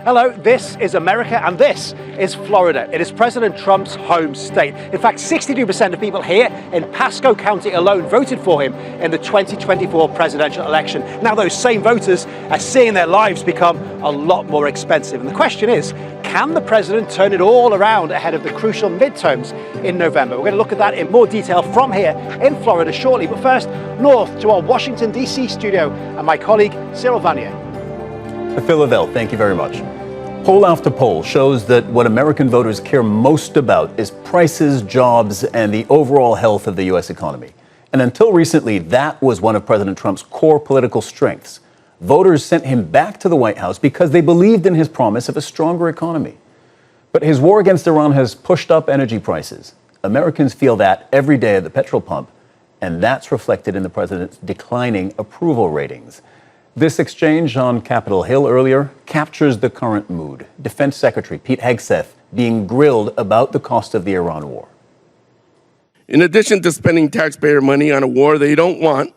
Hello, this is America and this is Florida. It is President Trump's home state. In fact, 62% of people here in Pasco County alone voted for him in the 2024 presidential election. Now those same voters are seeing their lives become a lot more expensive. And the question is, can the president turn it all around ahead of the crucial midterms in November? We're going to look at that in more detail from here in Florida shortly. But first, north to our Washington, D.C. studio and my colleague, Cyril Vanier. Phil Lavelle, thank you very much. Poll after poll shows that what American voters care most about is prices, jobs, and the overall health of the U.S. economy. And until recently, that was one of President Trump's core political strengths. Voters sent him back to the White House because they believed in his promise of a stronger economy. But his war against Iran has pushed up energy prices. Americans feel that every day at the petrol pump, and that's reflected in the president's declining approval ratings. This exchange on Capitol Hill earlier captures the current mood. Defense Secretary Pete Hegseth being grilled about the cost of the Iran war. In addition to spending taxpayer money on a war they don't want,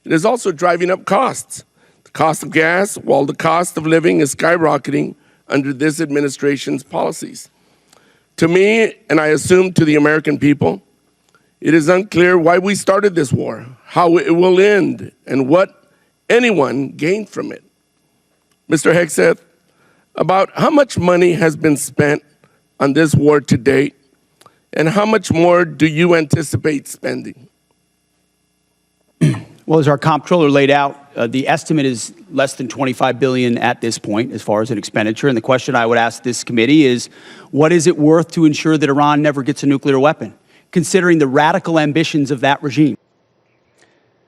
it is also driving up costs. The cost of gas, while the cost of living is skyrocketing under this administration's policies. To me, and I assume to the American people, it is unclear why we started this war, how it will end, and what anyone gained from it. Mr. Hegseth, about how much money has been spent on this war to date, and how much more do you anticipate spending? Well, as our comptroller laid out, the estimate is less than $25 billion at this point as far as an expenditure. And the question I would ask this committee is, what is it worth to ensure that Iran never gets a nuclear weapon, considering the radical ambitions of that regime?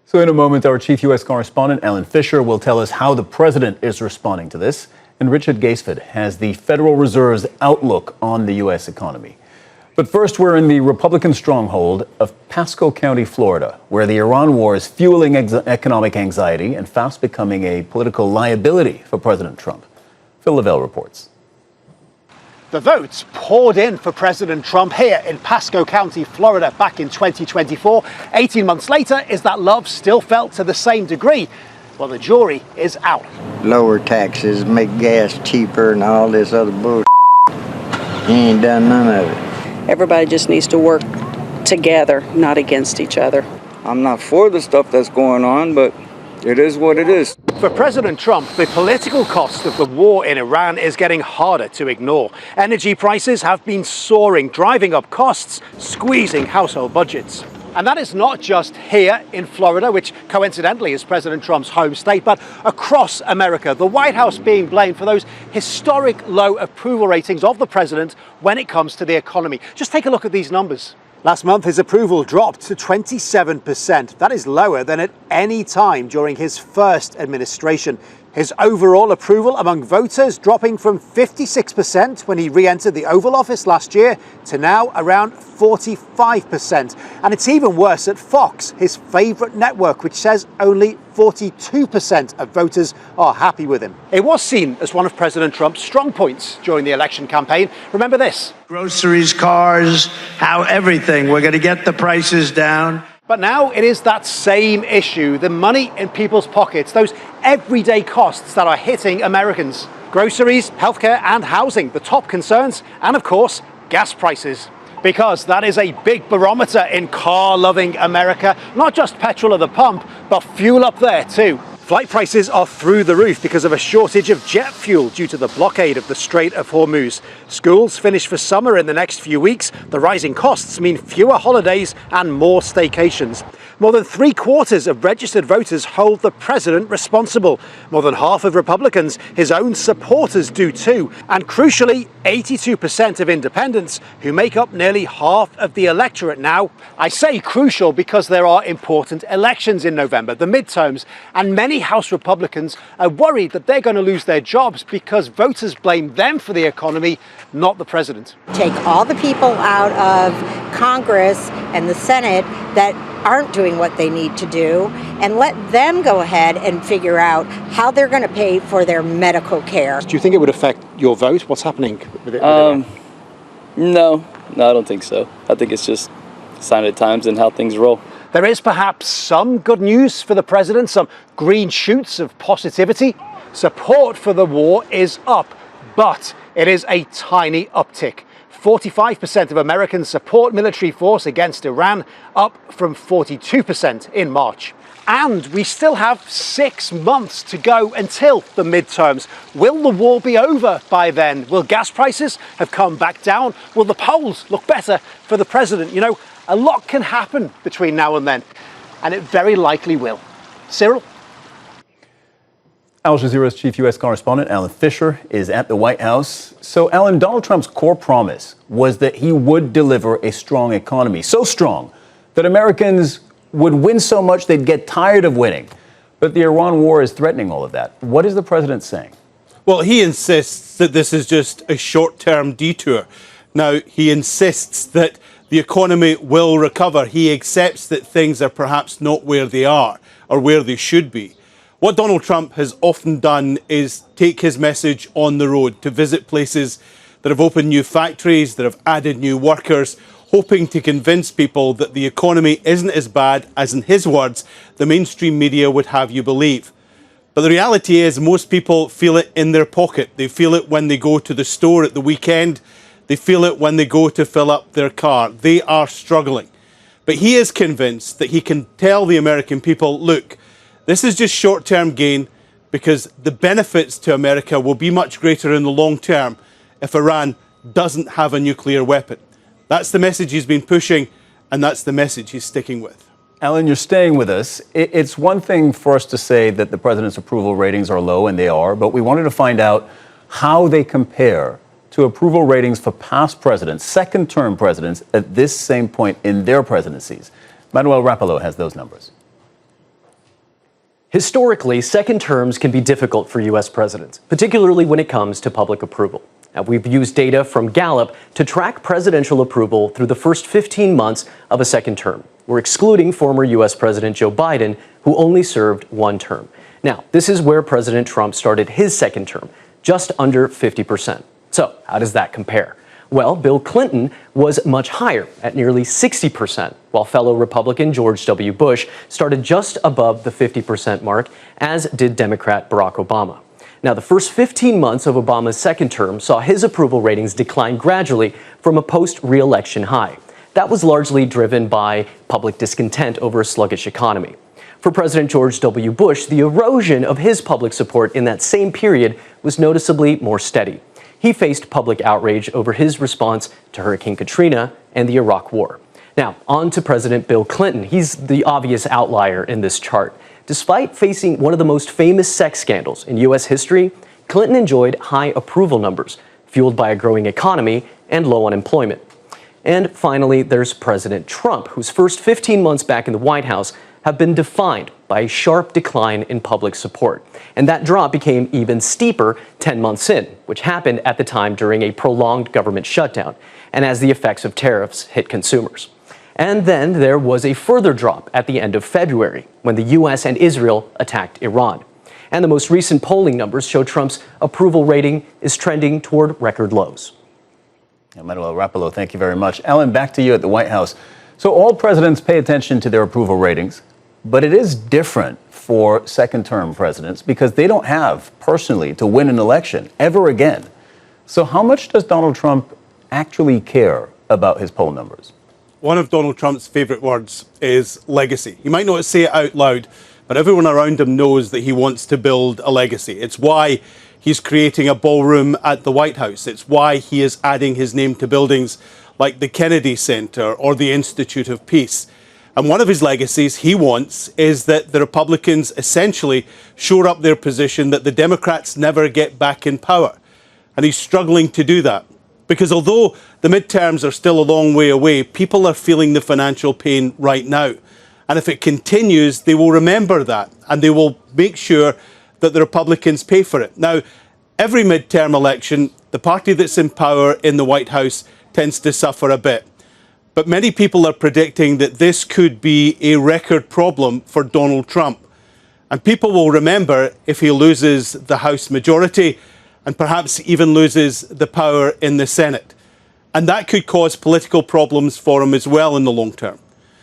So in a moment, our chief U.S. correspondent, Ellen Fisher, will tell us how the president is responding to this. And Richard Gaisford has the Federal Reserve's outlook on the U.S. economy. But first, we're in the Republican stronghold of Pasco County, Florida, where the Iran war is fueling economic anxiety and fast becoming a political liability for President Trump. Phil Lavelle reports. The votes poured in for President Trump here in Pasco County, Florida, back in 2024. 18 months later, is that love still felt to the same degree? Well, the jury is out. Lower taxes, make gas cheaper, and all this other bullshit. He ain't done none of it. Everybody just needs to work together, not against each other. I'm not for the stuff that's going on, but it is what it is. For President Trump, the political cost of the war in Iran is getting harder to ignore. Energy prices have been soaring, driving up costs, squeezing household budgets. And that is not just here in Florida, which coincidentally is President Trump's home state, but across America. The White House being blamed for those historic low approval ratings of the president when it comes to the economy. Just take a look at these numbers. Last month, his approval dropped to 27%. That is lower than at any time during his first administration. His overall approval among voters dropping from 56% when he re-entered the Oval Office last year to now around 45%. And it's even worse at Fox, his favorite network, which says only 42% of voters are happy with him. It was seen as one of President Trump's strong points during the election campaign. Remember this. Groceries, cars, how everything. We're going to get the prices down. But now it is that same issue, the money in people's pockets, those everyday costs that are hitting Americans. Groceries, healthcare and housing, the top concerns, and of course, gas prices. Because that is a big barometer in car-loving America. Not just petrol at the pump, but fuel up there too. Flight prices are through the roof because of a shortage of jet fuel due to the blockade of the Strait of Hormuz. Schools finish for summer in the next few weeks. The rising costs mean fewer holidays and more staycations. More than 3/4 of registered voters hold the president responsible. More than half of Republicans, his own supporters, do too. And crucially, 82% of independents, who make up nearly half of the electorate now. I say crucial because there are important elections in November, the midterms, and many House Republicans are worried that they're going to lose their jobs because voters blame them for the economy, not the president. Take all the people out of Congress and the Senate that aren't doing what they need to do and let them go ahead and figure out how they're going to pay for their medical care. Do you think it would affect your vote? What's happening with it? No, I don't think so. I think it's just a sign of the times and how things roll. There is perhaps some good news for the president, some green shoots of positivity. Support for the war is up, but it is a tiny uptick. 45% of Americans support military force against Iran, up from 42% in March. And we still have 6 months to go until the midterms. Will the war be over by then? Will gas prices have come back down? Will the polls look better for the president? You know, a lot can happen between now and then, and it very likely will. Cyril? Al Jazeera's chief U.S. correspondent, Alan Fisher, is at the White House. So, Alan, Donald Trump's core promise was that he would deliver a strong economy, so strong that Americans would win so much they'd get tired of winning. But the Iran war is threatening all of that. What is the president saying? Well, he insists that this is just a short-term detour. Now, he insists that the economy will recover. He accepts that things are perhaps not where they are or where they should be. What Donald Trump has often done is take his message on the road, to visit places that have opened new factories, that have added new workers, hoping to convince people that the economy isn't as bad as, in his words, the mainstream media would have you believe. But the reality is most people feel it in their pocket. They feel it when they go to the store at the weekend. They feel it when they go to fill up their car. They are struggling. But he is convinced that he can tell the American people, look, this is just short-term gain because the benefits to America will be much greater in the long term if Iran doesn't have a nuclear weapon. That's the message he's been pushing, and that's the message he's sticking with. Alan, you're staying with us. It's one thing for us to say that the president's approval ratings are low, and they are, but we wanted to find out how they compare to approval ratings for past presidents, second-term presidents, at this same point in their presidencies. Manuel Rapallo has those numbers. Historically, second terms can be difficult for U.S. presidents, particularly when it comes to public approval. Now, we've used data from Gallup to track presidential approval through the first 15 months of a second term. We're excluding former U.S. President Joe Biden, who only served one term. Now, this is where President Trump started his second term, just under 50%. So, how does that compare? Well, Bill Clinton was much higher, at nearly 60%, while fellow Republican George W. Bush started just above the 50% mark, as did Democrat Barack Obama. Now, the first 15 months of Obama's second term saw his approval ratings decline gradually from a post-re-election high. That was largely driven by public discontent over a sluggish economy. For President George W. Bush, the erosion of his public support in that same period was noticeably more steady. He faced public outrage over his response to Hurricane Katrina and the Iraq War. Now, on to President Bill Clinton. He's the obvious outlier in this chart. Despite facing one of the most famous sex scandals in U.S. history, Clinton enjoyed high approval numbers, fueled by a growing economy and low unemployment. And finally, there's President Trump, whose first 15 months back in the White House have been defined by a sharp decline in public support. And that drop became even steeper 10 months in, which happened at the time during a prolonged government shutdown, and as the effects of tariffs hit consumers. And then there was a further drop at the end of February, when the U.S. and Israel attacked Iran. And the most recent polling numbers show Trump's approval rating is trending toward record lows. Manuel Rapallo, thank you very much. Alan, back to you at the White House. So all presidents pay attention to their approval ratings, but it is different for second-term presidents because they don't have, personally, to win an election ever again. So how much does Donald Trump actually care about his poll numbers? One of Donald Trump's favorite words is legacy. He might not say it out loud, but everyone around him knows that he wants to build a legacy. It's why he's creating a ballroom at the White House. It's why he is adding his name to buildings like the Kennedy Center or the Institute of Peace. And one of his legacies he wants is that the Republicans essentially shore up their position that the Democrats never get back in power. And he's struggling to do that. Because although the midterms are still a long way away, people are feeling the financial pain right now. And if it continues, they will remember that and they will make sure that the Republicans pay for it. Now, every midterm election, the party that's in power in the White House tends to suffer a bit. But many people are predicting that this could be a record problem for Donald Trump. And people will remember if he loses the House majority and perhaps even loses the power in the Senate. And that could cause political problems for him as well in the long term.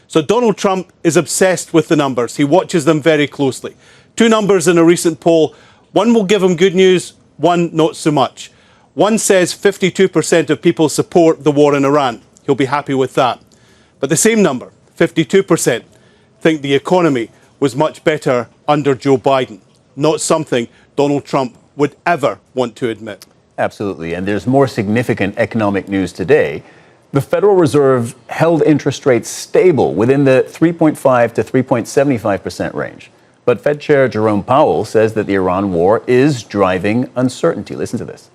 So Donald Trump is obsessed with the numbers. He watches them very closely. Two numbers in a recent poll. One will give him good news, one not so much. One says 52% of people support the war in Iran. He'll be happy with that. But the same number, 52%, think the economy was much better under Joe Biden. Not something Donald Trump would ever want to admit. Absolutely. And there's more significant economic news today. The Federal Reserve held interest rates stable within the 3.5 to 3.75% range. But Fed Chair Jerome Powell says that the Iran war is driving uncertainty. Listen to this.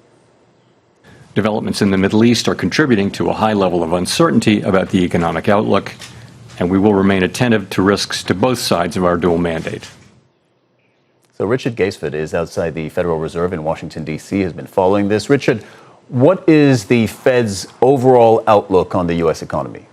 Developments in the Middle East are contributing to a high level of uncertainty about the economic outlook, and we will remain attentive to risks to both sides of our dual mandate. So Richard Gaisford is outside the Federal Reserve in Washington, D.C., has been following this. Richard, what is the Fed's overall outlook on the U.S. economy?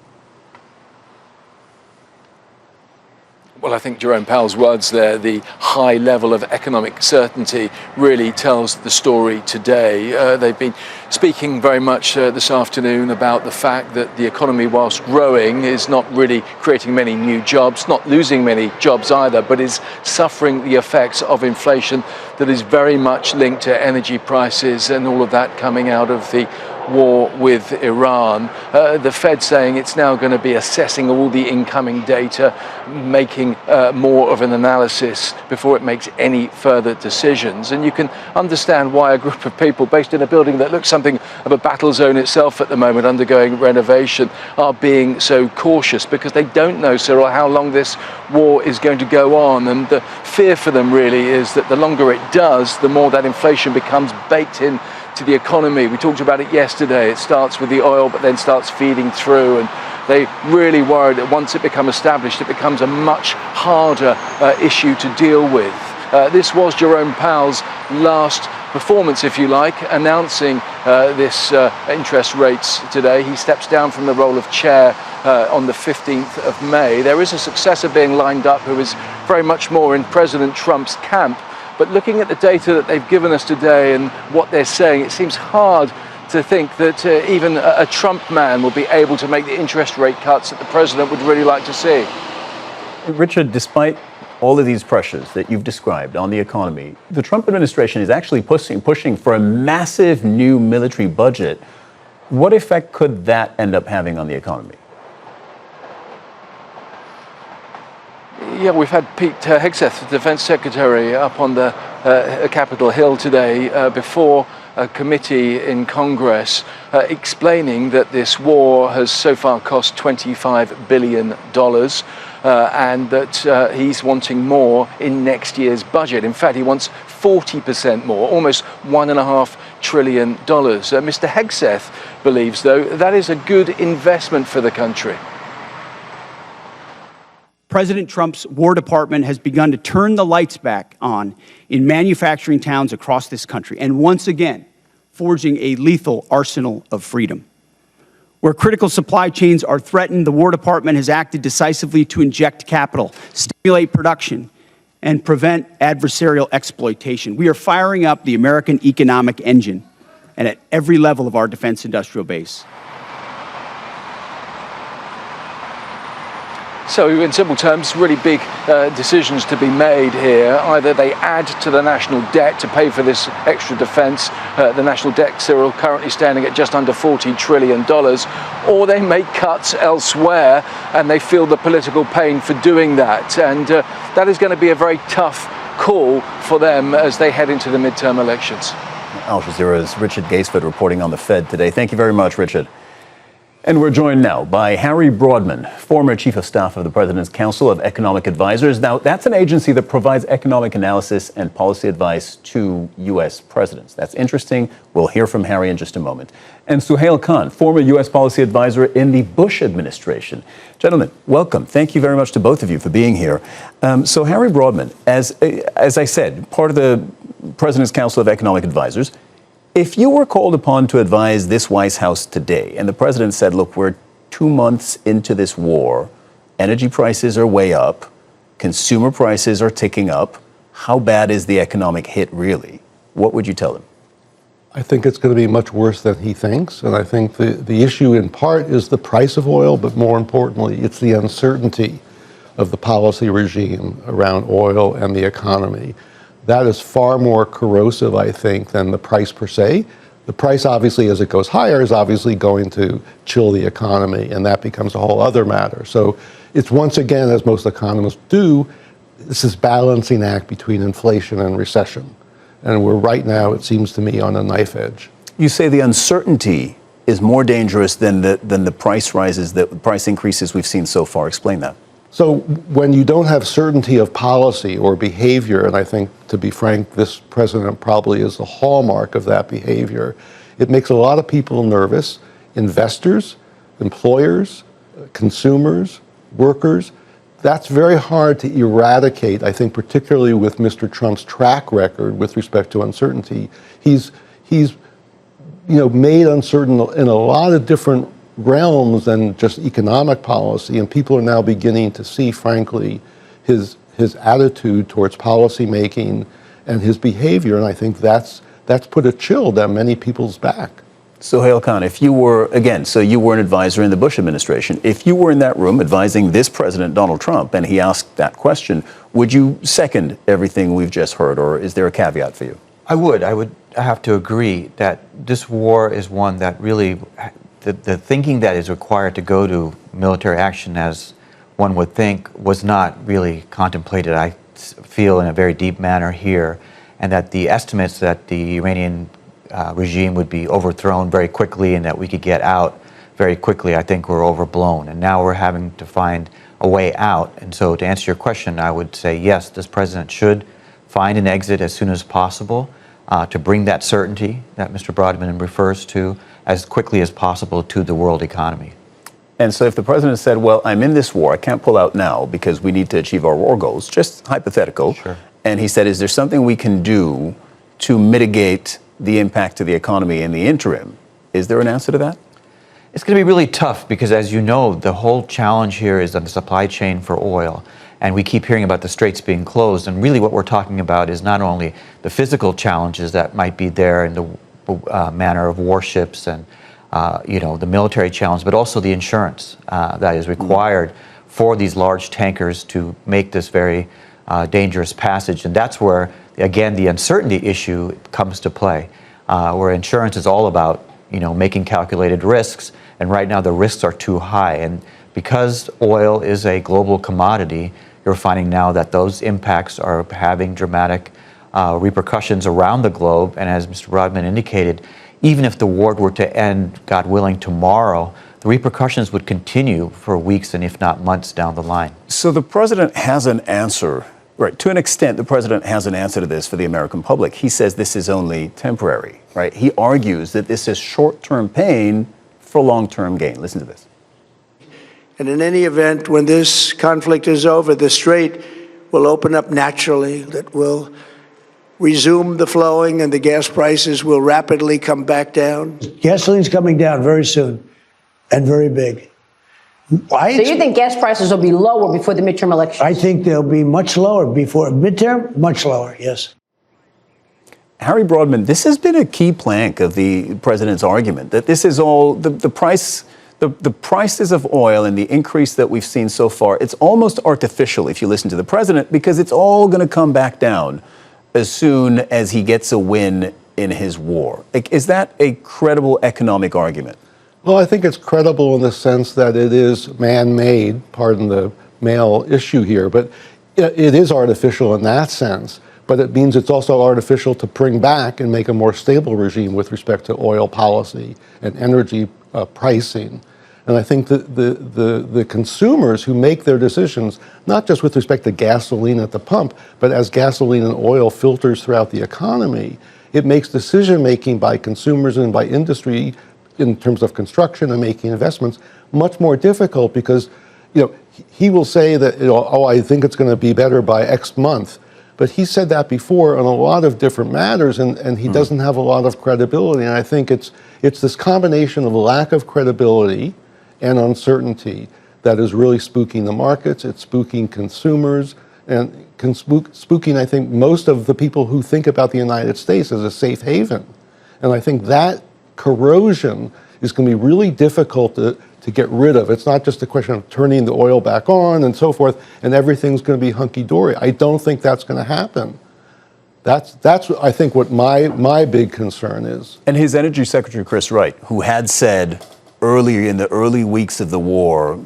Well, I think Jerome Powell's words there, the high level of economic certainty, really tells the story today. They've been speaking very much this afternoon about the fact that the economy, whilst growing, is not really creating many new jobs, not losing many jobs either, but is suffering the effects of inflation that is very much linked to energy prices and all of that coming out of the war with Iran. The Fed saying it's now going to be assessing all the incoming data, making more of an analysis before it makes any further decisions. And you can understand why a group of people based in a building that looks something of a battle zone itself at the moment, undergoing renovation, are being so cautious, because they don't know, Cyril, how long this war is going to go on. And the fear for them really is that the longer it does, the more that inflation becomes baked in to the economy. We talked about it yesterday. It starts with the oil, but then starts feeding through. And they really worry that once it becomes established, it becomes a much harder issue to deal with. This was Jerome Powell's last performance, if you like, announcing this interest rates today. He steps down from the role of chair on the 15th of May. There is a successor being lined up who is very much more in President Trump's camp. But looking at the data that they've given us today and what they're saying, it seems hard to think that even a Trump man will be able to make the interest rate cuts that the president would really like to see. Richard, despite all of these pressures that you've described on the economy, the Trump administration is actually pushing for a massive new military budget. What effect could that end up having on the economy? Yeah, we've had Pete Hegseth, the Defense Secretary, up on the Capitol Hill today before a committee in Congress explaining that this war has so far cost $25 billion and that he's wanting more in next year's budget. In fact, he wants 40% more, almost $1.5 trillion. Mr. Hegseth believes, though, that is a good investment for the country. President Trump's War Department has begun to turn the lights back on in manufacturing towns across this country, and once again, forging a lethal arsenal of freedom. Where critical supply chains are threatened, the War Department has acted decisively to inject capital, stimulate production, and prevent adversarial exploitation. We are firing up the American economic engine, and at every level of our defense industrial base. So in simple terms, really big decisions to be made here. Either they add to the national debt to pay for this extra defense, the national debt, Cyril, currently standing at just under $40 trillion, or they make cuts elsewhere and they feel the political pain for doing that. And that is going to be a very tough call for them as they head into the midterm elections. Al Jazeera's Richard Gaisford reporting on the Fed today. Thank you very much, Richard. And we're joined now by Harry Broadman, former Chief of Staff of the President's Council of Economic Advisors. Now, that's an agency that provides economic analysis and policy advice to U.S. presidents. That's interesting. We'll hear from Harry in just a moment. And Suhail Khan, former U.S. policy advisor in the Bush administration. Gentlemen, welcome. Thank you very much to both of you for being here. So Harry Broadman, as I said, part of the President's Council of Economic Advisors. If you were called upon to advise this White House today, and the president said, look, we're 2 months into this war, energy prices are way up, consumer prices are ticking up, how bad is the economic hit really? What would you tell him? I think it's going to be much worse than he thinks, and I think the issue in part is the price of oil, but more importantly, it's the uncertainty of the policy regime around oil and the economy. That is far more corrosive, I think, than the price per se. The price, obviously, as it goes higher, is obviously going to chill the economy, and that becomes a whole other matter. So it's once again, as most economists do, this is balancing act between inflation and recession. And we're right now, it seems to me, on a knife edge. You say the uncertainty is more dangerous than the price rises, the price increases we've seen so far. Explain that. So when you don't have certainty of policy or behavior, and I think, to be frank, this president probably is the hallmark of that behavior, it makes a lot of people nervous, investors, employers, consumers, workers. That's very hard to eradicate, I think, particularly with Mr. Trump's track record with respect to uncertainty. He's made uncertain in a lot of different realms than just economic policy, and people are now beginning to see, frankly, his attitude towards policy making and his behavior, and I think that's put a chill down many people's back. Sohail Khan, if you were, again, so you were an advisor in the Bush administration, if you were in that room advising this president, Donald Trump, and he asked that question, would you second everything we've just heard, or is there a caveat for you? I would have to agree that this war is one that really, the thinking that is required to go to military action, as one would think, was not really contemplated, I feel, in a very deep manner here, and that the estimates that the Iranian regime would be overthrown very quickly and that we could get out very quickly, I think were overblown. And now we're having to find a way out. And so to answer your question, I would say yes, this president should find an exit as soon as possible to bring that certainty that Mr. Broadman refers to as quickly as possible to the world economy. And so if the president said, well, I'm in this war, I can't pull out now because we need to achieve our war goals, just hypothetical. Sure. And he said, is there something we can do to mitigate the impact to the economy in the interim? Is there an answer to that? It's going to be really tough because, as you know, the whole challenge here is on the supply chain for oil. And we keep hearing about the straits being closed. And really what we're talking about is not only the physical challenges that might be there in the manner of warships and the military challenge, but also the insurance that is required for these large tankers to make this very dangerous passage. And that's where, again, the uncertainty issue comes to play, where insurance is all about, making calculated risks. And right now the risks are too high. And because oil is a global commodity, you're finding now that those impacts are having dramatic repercussions around the globe. And as Mr. Broadman indicated, even if the war were to end, God willing, tomorrow, the repercussions would continue for weeks and if not months down the line. So the president has an answer, right? To an extent, the president has an answer to this for the American public. He says this is only temporary, right? He argues that this is short-term pain for long-term gain. Listen to this. And in any event, when this conflict is over, the strait will open up naturally. That will resume the flowing and the gas prices will rapidly come back down. Gasoline's coming down very soon and very big. So you think gas prices will be lower before the midterm election? I think they'll be much lower before midterm, much lower, yes. Harry Broadman, this has been a key plank of the president's argument, that this is all the prices of oil and the increase that we've seen so far, it's almost artificial if you listen to the president, because it's all going to come back down as soon as he gets a win in his war. Is that a credible economic argument? Well, I think it's credible in the sense that it is man-made, pardon the male issue here, but it is artificial in that sense. But it means it's also artificial to bring back and make a more stable regime with respect to oil policy and energy pricing. And I think that the consumers who make their decisions, not just with respect to gasoline at the pump, but as gasoline and oil filters throughout the economy, it makes decision-making by consumers and by industry in terms of construction and making investments much more difficult because, he will say that, I think it's going to be better by X month. But he said that before on a lot of different matters, and he doesn't have a lot of credibility. And I think it's this combination of lack of credibility and uncertainty that is really spooking the markets. It's spooking consumers and spooking, I think, most of the people who think about the United States as a safe haven. And I think that corrosion is going to be really difficult to get rid of. It's not just a question of turning the oil back on and so forth, and everything's going to be hunky-dory. I don't think that's going to happen. That's I think what my big concern is. And his Energy Secretary, Chris Wright, who had said earlier in the early weeks of the war,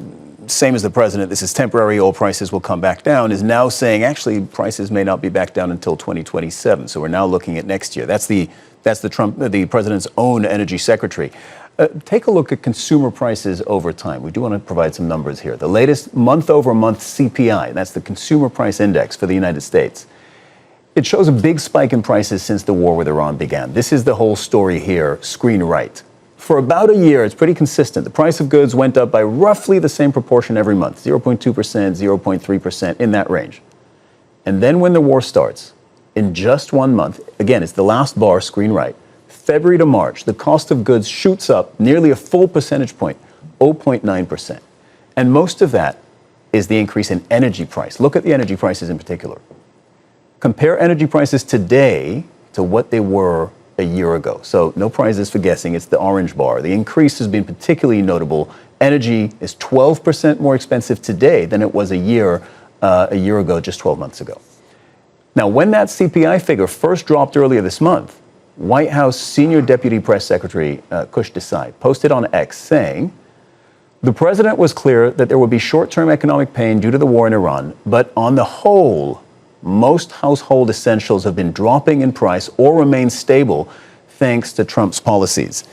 same as the president, this is temporary, oil prices will come back down, is now saying actually prices may not be back down until 2027. So we're now looking at next year. That's the president's own Energy Secretary. Take a look at consumer prices over time. We do want to provide some numbers here. The latest month-over-month CPI, that's the Consumer Price Index for the United States. It shows a big spike in prices since the war with Iran began. This is the whole story here, screen right. For about a year, it's pretty consistent. The price of goods went up by roughly the same proportion every month, 0.2%, 0.3%, in that range. And then when the war starts, in just 1 month, again, it's the last bar, screen right, February to March, the cost of goods shoots up nearly a full percentage point, 0.9%. And most of that is the increase in energy price. Look at the energy prices in particular. Compare energy prices today to what they were a year ago. So no prizes for guessing, it's the orange bar. The increase has been particularly notable. Energy is 12% more expensive today than it was a year ago, just 12 months ago. Now, when that CPI figure first dropped earlier this month, White House Senior Deputy Press Secretary Kush Desai posted on X saying, the president was clear that there would be short-term economic pain due to the war in Iran, but on the whole, most household essentials have been dropping in price or remain stable thanks to Trump's policies.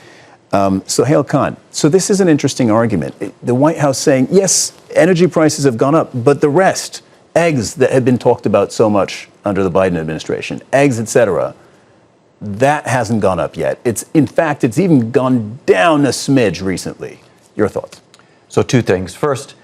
Sohail Khan, so this is an interesting argument. The White House saying, yes, energy prices have gone up, but the rest, eggs that had been talked about so much under the Biden administration, eggs, etc., that hasn't gone up yet. In fact, it's even gone down a smidge recently. Your thoughts? So two things. First,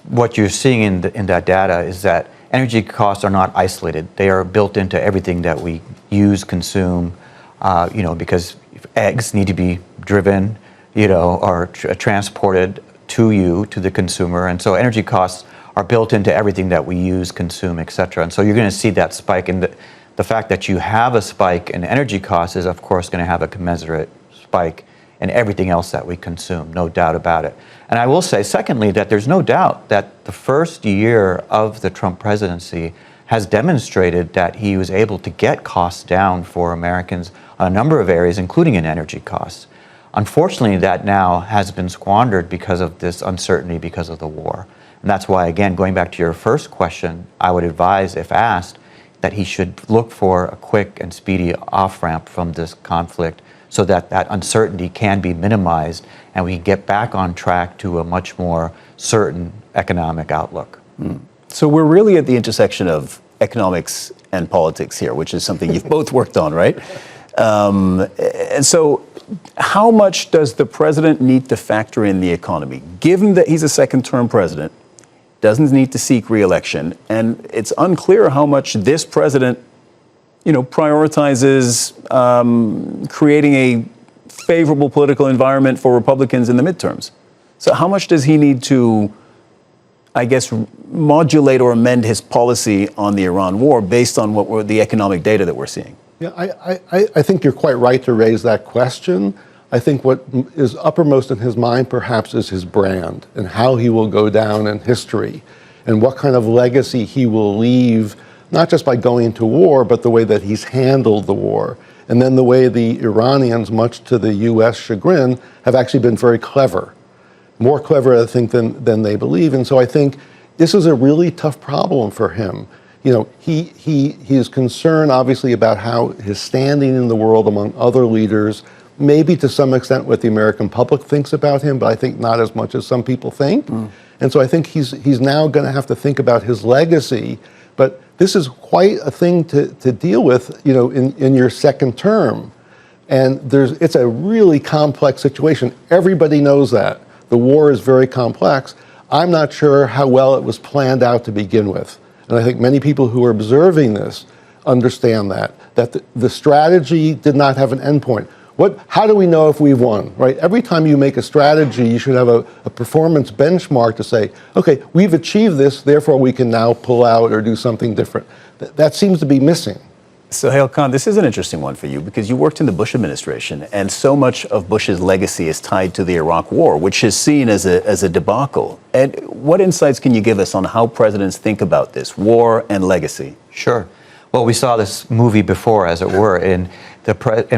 what you're seeing in that data is that energy costs are not isolated. They are built into everything that we use, consume, because eggs need to be driven, or transported to the consumer. And so energy costs are built into everything that we use, consume, et cetera. And so you're going to see that spike. And the fact that you have a spike in energy costs is, of course, going to have a commensurate spike in everything else that we consume, no doubt about it. And I will say, secondly, that there's no doubt that the first year of the Trump presidency has demonstrated that he was able to get costs down for Americans on a number of areas, including in energy costs. Unfortunately, that now has been squandered because of this uncertainty because of the war. And that's why, again, going back to your first question, I would advise, if asked, that he should look for a quick and speedy off-ramp from this conflict so that that uncertainty can be minimized and we get back on track to a much more certain economic outlook. So we're really at the intersection of economics and politics here, which is something you've both worked on, right? And so how much does the president need to factor in the economy? Given that he's a second-term president, doesn't need to seek re-election, and it's unclear how much this president, prioritizes creating a favorable political environment for Republicans in the midterms. So how much does he need to, I guess, modulate or amend his policy on the Iran war based on what were the economic data that we're seeing? Yeah, I think you're quite right to raise that question. I think what is uppermost in his mind perhaps is his brand and how he will go down in history and what kind of legacy he will leave, not just by going to war, but the way that he's handled the war. And then the way the Iranians, much to the U.S. chagrin, have actually been very clever. More clever, I think, than they believe. And so I think this is a really tough problem for him. He is concerned, obviously, about how his standing in the world among other leaders, maybe to some extent what the American public thinks about him, but I think not as much as some people think. And so I think he's now going to have to think about his legacy. But this is quite a thing to deal with, in your second term. And it's a really complex situation. Everybody knows that. The war is very complex. I'm not sure how well it was planned out to begin with. And I think many people who are observing this understand that the strategy did not have an endpoint. How do we know if we've won, right? Every time you make a strategy, you should have a performance benchmark to say, okay, we've achieved this, therefore we can now pull out or do something different. That seems to be missing. Sohail Khan, this is an interesting one for you because you worked in the Bush administration, and so much of Bush's legacy is tied to the Iraq War, which is seen as a debacle. And what insights can you give us on how presidents think about this war and legacy? Sure. Well, we saw this movie before, as it were, in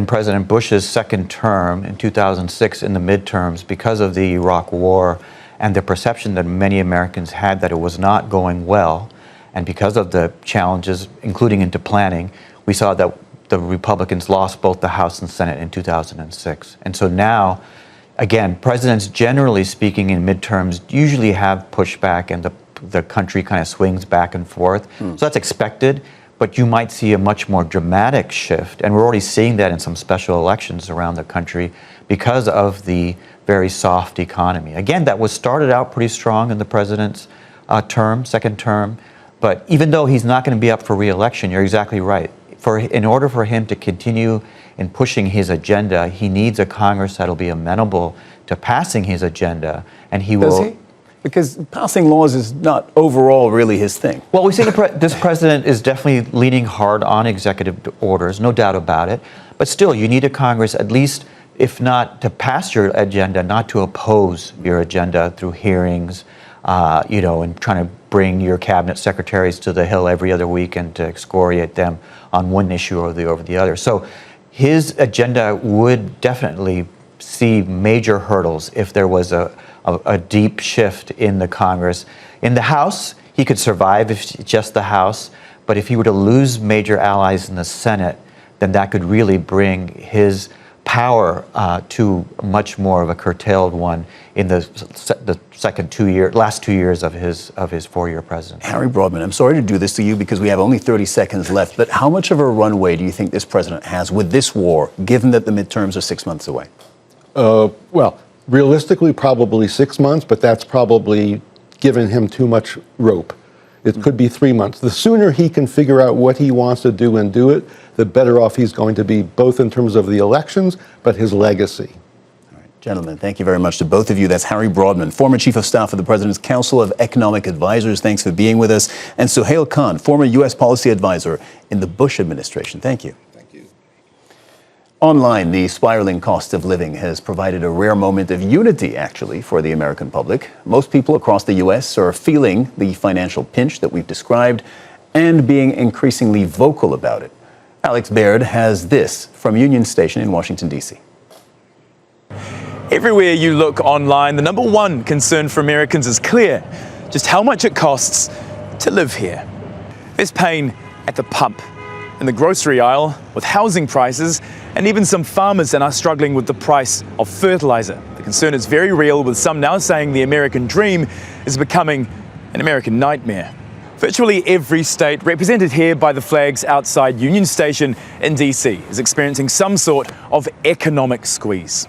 President Bush's second term in 2006 in the midterms, because of the Iraq War and the perception that many Americans had that it was not going well, and because of the challenges, including into planning, we saw that the Republicans lost both the House and Senate in 2006. And so now, again, presidents, generally speaking, in midterms usually have pushback, and the country kind of swings back and forth. So that's expected, but you might see a much more dramatic shift, and we're already seeing that in some special elections around the country because of the very soft economy. Again, that was started out pretty strong in the president's second term, but even though he's not going to be up for re-election, you're exactly right. In order for him to continue in pushing his agenda, he needs a Congress that'll be amenable to passing his agenda, and he will. Does he? Because passing laws is not overall really his thing. Well, we see this president is definitely leaning hard on executive orders, no doubt about it. But still, you need a Congress, at least, if not to pass your agenda, not to oppose your agenda through hearings, and trying to bring your cabinet secretaries to the Hill every other week and to excoriate them on one issue or over the other. So his agenda would definitely see major hurdles if there was a deep shift in the Congress. In the House, he could survive if it's just the House, but if he were to lose major allies in the Senate, then that could really bring his power to much more of a curtailed one in the last 2 years of his 4-year presidency. Harry Broadman, I'm sorry to do this to you because we have only 30 seconds left, but how much of a runway do you think this president has with this war, given that the midterms are 6 months away? Well, realistically, probably 6 months, but that's probably given him too much rope. It could be 3 months. The sooner he can figure out what he wants to do and do it, the better off he's going to be, both in terms of the elections, but his legacy. All right, gentlemen, thank you very much to both of you. That's Harry Broadman, former Chief of Staff of the President's Council of Economic Advisors. Thanks for being with us. And Suhail Khan, former U.S. Policy Advisor in the Bush administration. Thank you. Online, the spiraling cost of living has provided a rare moment of unity, actually, for the American public. Most people across the U.S. are feeling the financial pinch that we've described and being increasingly vocal about it. Alex Baird has this from Union Station in Washington, D.C. Everywhere you look online, the number one concern for Americans is clear: just how much it costs to live here. There's pain at the pump, in the grocery aisle, with housing prices, and even some farmers are struggling with the price of fertilizer. The concern is very real, with some now saying the American dream is becoming an American nightmare. Virtually every state represented here by the flags outside Union Station in DC is experiencing some sort of economic squeeze.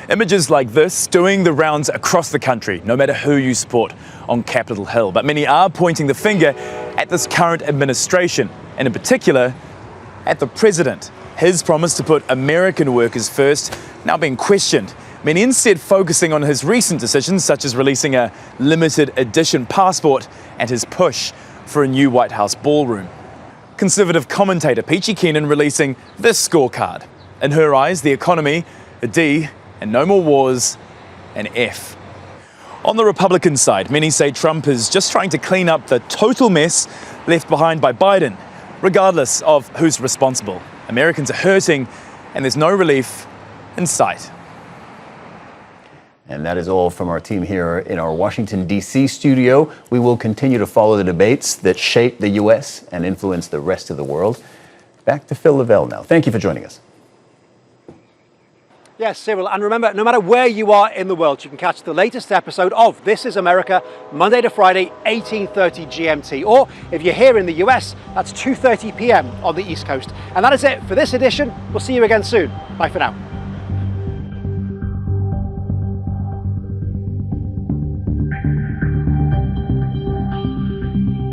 Images like this doing the rounds across the country, no matter who you support on Capitol Hill. But many are pointing the finger at this current administration, and in particular, at the president. His promise to put American workers first now being questioned. Many instead focusing on his recent decisions, such as releasing a limited edition passport and his push for a new White House ballroom. Conservative commentator Peachy Keenan releasing this scorecard. In her eyes, the economy, a D, and no more wars, an F. On the Republican side, many say Trump is just trying to clean up the total mess left behind by Biden, regardless of who's responsible. Americans are hurting, and there's no relief in sight. And that is all from our team here in our Washington, D.C. studio. We will continue to follow the debates that shape the U.S. and influence the rest of the world. Back to Phil Lavelle now. Thank you for joining us. Yes, Cyril, and remember, no matter where you are in the world, you can catch the latest episode of This is America, Monday to Friday, 18:30 GMT. Or if you're here in the US, that's 2:30 p.m. on the East Coast. And that is it for this edition. We'll see you again soon. Bye for now.